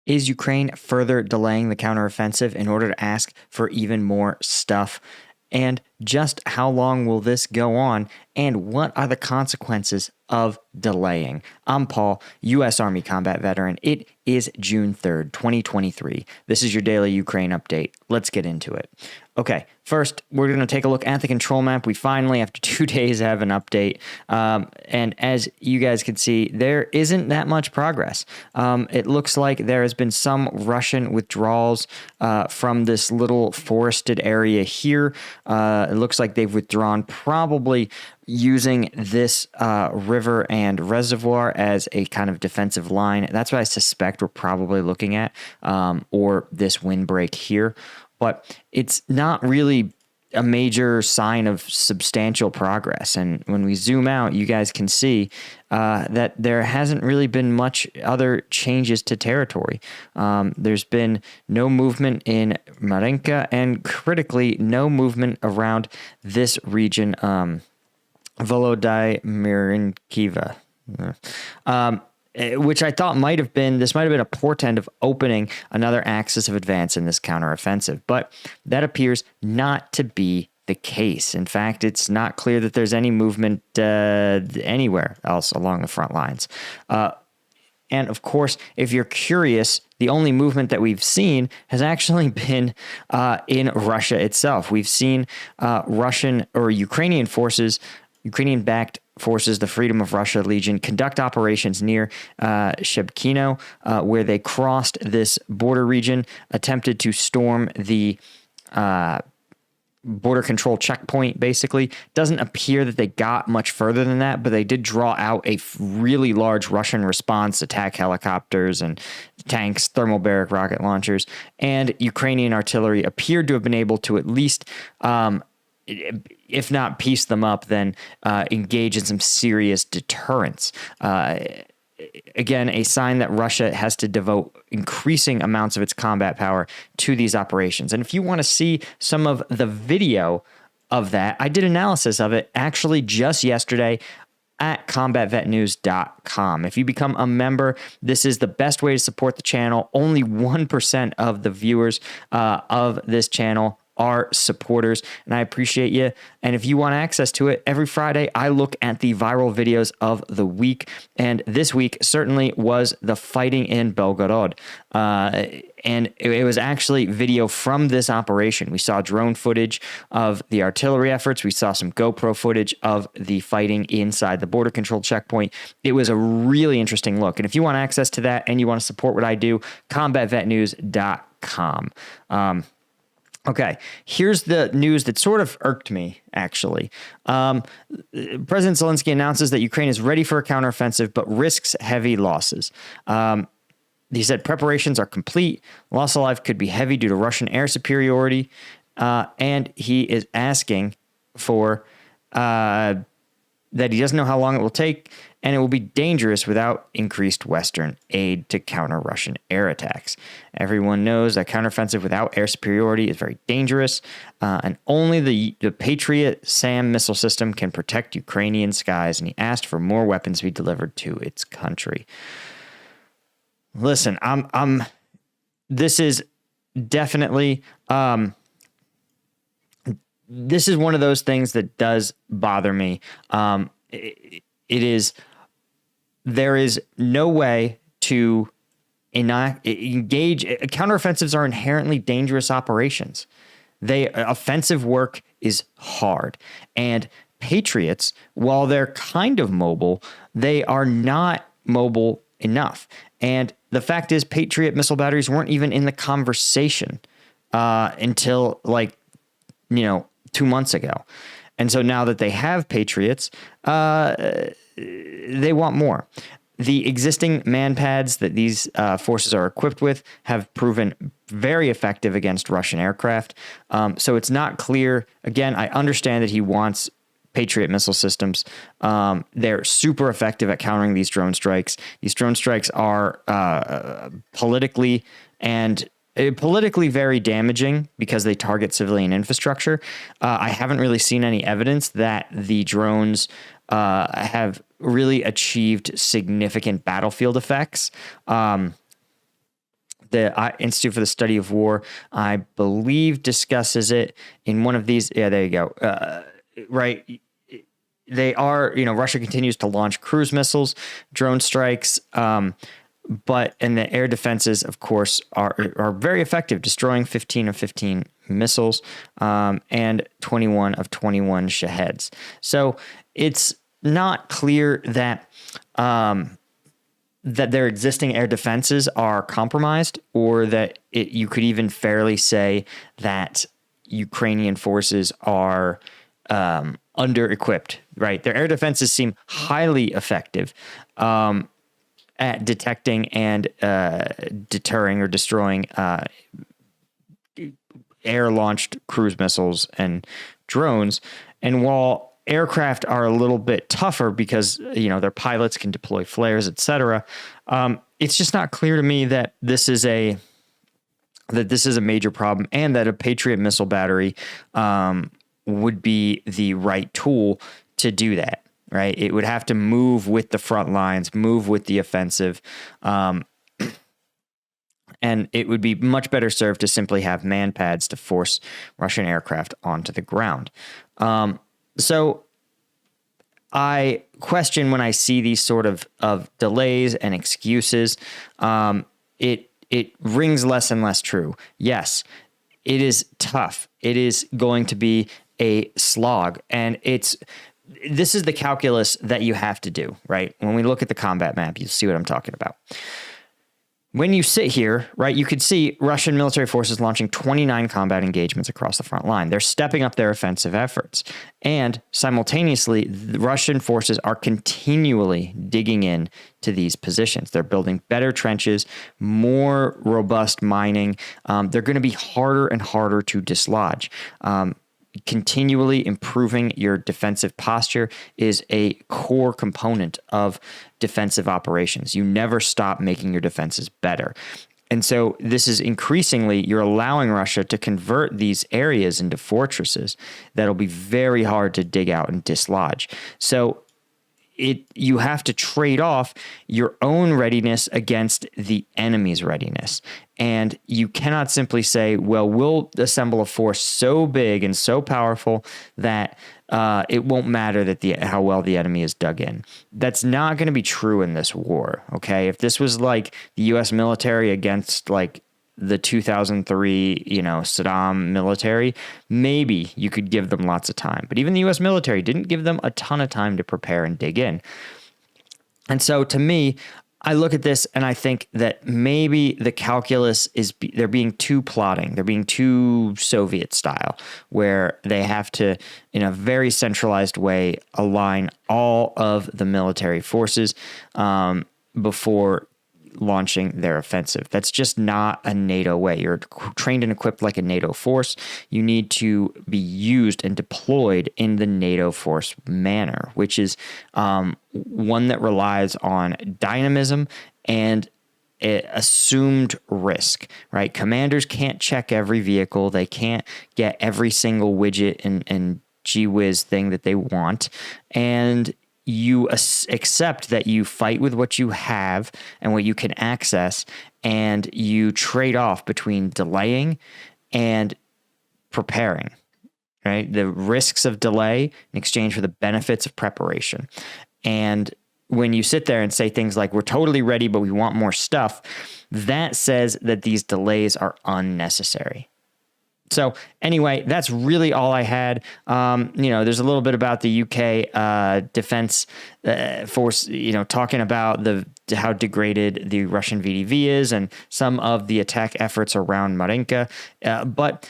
Is Ukraine further delaying the counteroffensive in order to ask for even more stuff? And just how long will this go on? And what are the consequences of delaying? I'm Paul, U.S. Army combat veteran. It is June 3rd, 2023. This is your daily Ukraine update. Let's get into it. Okay, first, we're going to take a look at the control map. We finally, after 2 days, have an update. And as you guys can see, there isn't that much progress. It looks like there has been some Russian withdrawals from this little forested area here. It looks like they've withdrawn, probably using this river and reservoir as a kind of defensive line. That's what I suspect we're probably looking at, or this windbreak here. But it's not really a major sign of substantial progress. And when we zoom out, you guys can see that there hasn't really been much other changes to territory. There's been no movement in Marinka, and critically, no movement around this region, Volodai Mirinkiva. Which I thought might have been a portent of opening another axis of advance in this counteroffensive, but that appears not to be the case. In fact, it's not clear that there's any movement anywhere else along the front lines. And of course, if you're curious, the only movement that we've seen has actually been in Russia itself. We've seen Russian or Ukrainian forces, Ukrainian-backed forces, the Freedom of Russia Legion, conduct operations near Shebkino, where they crossed this border region, attempted to storm the border control checkpoint, basically. Doesn't appear that they got much further than that, but they did draw out a really large Russian response, attack helicopters and tanks, thermobaric rocket launchers, and Ukrainian artillery appeared to have been able to at least if not piece them up, then engage in some serious deterrence. Again, a sign that Russia has to devote increasing amounts of its combat power to these operations. And if you want to see some of the video of that, I did analysis of it actually just yesterday at combatvetnews.com. If you become a member, this is the best way to support the channel. Only 1% of the viewers of this channel are supporters, and I appreciate you. And if you want access to it, every Friday I look at the viral videos of the week, and this week certainly was the fighting in Belgorod. And it was actually video from this operation. We saw drone footage of the artillery efforts. We saw some GoPro footage of the fighting inside the border control checkpoint. It was a really interesting look. And if you want access to that and you want to support what I do, combatvetnews.com. Okay, here's the news that sort of irked me, actually. President Zelensky announces that Ukraine is ready for a counteroffensive, but risks heavy losses. He said preparations are complete. Loss of life could be heavy due to Russian air superiority. And he is asking for that he doesn't know how long it will take, and it will be dangerous without increased Western aid to counter Russian air attacks. Everyone knows that counteroffensive without air superiority is very dangerous, and only the Patriot SAM missile system can protect Ukrainian skies, and he asked for more weapons to be delivered to its country. Listen, this is definitely, this is one of those things that does bother me. There is no way to engage. Counteroffensives are inherently dangerous operations. Offensive work is hard. And Patriots, while they're kind of mobile, they are not mobile enough. And the fact is, Patriot missile batteries weren't even in the conversation until 2 months ago. And so now that they have Patriots, they want more. The existing man pads that these forces are equipped with have proven very effective against Russian aircraft. So it's not clear. Again, I understand that he wants Patriot missile systems. They're super effective at countering these drone strikes. These drone strikes are politically very damaging because they target civilian infrastructure. I haven't really seen any evidence that the drones have really achieved significant battlefield effects. the Institute for the Study of War, I believe, discusses it in one of these. Yeah, there you go. Right. They are, Russia continues to launch cruise missiles, drone strikes, and the air defenses, of course, are very effective, destroying 15 of 15 missiles and 21 of 21 Shaheds. So it's not clear that their existing air defenses are compromised, or that you could even fairly say that Ukrainian forces are under-equipped, right? Their air defenses seem highly effective at detecting and deterring or destroying air-launched cruise missiles and drones. And while aircraft are a little bit tougher because, their pilots can deploy flares, etc., it's just not clear to me that this is a major problem, and that a Patriot missile battery would be the right tool to do that, right? It would have to move with the front lines, move with the offensive, and it would be much better served to simply have man pads to force Russian aircraft onto the ground. So I question when I see these sort of delays and excuses. It rings less and less true. Yes, it is tough. It is going to be a slog, and this is the calculus that you have to do, right? When we look at the combat map, you'll see what I'm talking about. When you sit here, right, you could see Russian military forces launching 29 combat engagements across the front line. They're stepping up their offensive efforts. And simultaneously, the Russian forces are continually digging in to these positions. They're building better trenches, more robust mining. They're going to be harder and harder to dislodge. Continually improving your defensive posture is a core component of defensive operations. You never stop making your defenses better. And so this is increasingly, you're allowing Russia to convert these areas into fortresses that'll be very hard to dig out and dislodge. So you have to trade off your own readiness against the enemy's readiness. And you cannot simply say, well, we'll assemble a force so big and so powerful that it won't matter how well the enemy is dug in. That's not going to be true in this war, okay? If this was like the U.S. military against like the 2003, Saddam military, maybe you could give them lots of time. But even the U.S. military didn't give them a ton of time to prepare and dig in. And so to me, I look at this and I think that maybe the calculus is they're being too plotting. They're being too Soviet style, where they have to, in a very centralized way, align all of the military forces before launching their offensive. That's just not a NATO way. You're trained and equipped like a NATO force. You need to be used and deployed in the NATO force manner, which is one that relies on dynamism and assumed risk, right? Commanders can't check every vehicle. They can't get every single widget and gee whiz thing that they want. And you accept that you fight with what you have and what you can access, and you trade off between delaying and preparing, right? The risks of delay in exchange for the benefits of preparation. And when you sit there and say things like, we're totally ready, but we want more stuff, that says that these delays are unnecessary. So anyway, that's really all I had. There's a little bit about the UK defense force, talking about how degraded the Russian VDV is and some of the attack efforts around Marinka. But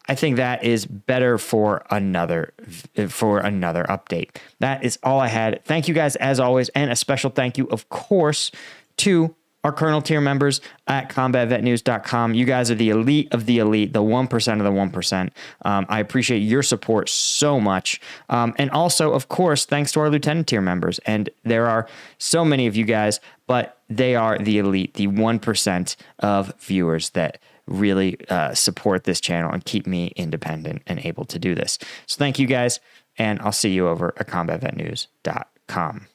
I think that is better for another update. That is all I had. Thank you guys as always, and a special thank you, of course, to our Colonel tier members at combatvetnews.com. You guys are the elite of the elite, the 1% of the 1%. I appreciate your support so much. And also, of course, thanks to our lieutenant tier members. And there are so many of you guys, but they are the elite, the 1% of viewers that really support this channel and keep me independent and able to do this. So thank you guys, and I'll see you over at combatvetnews.com.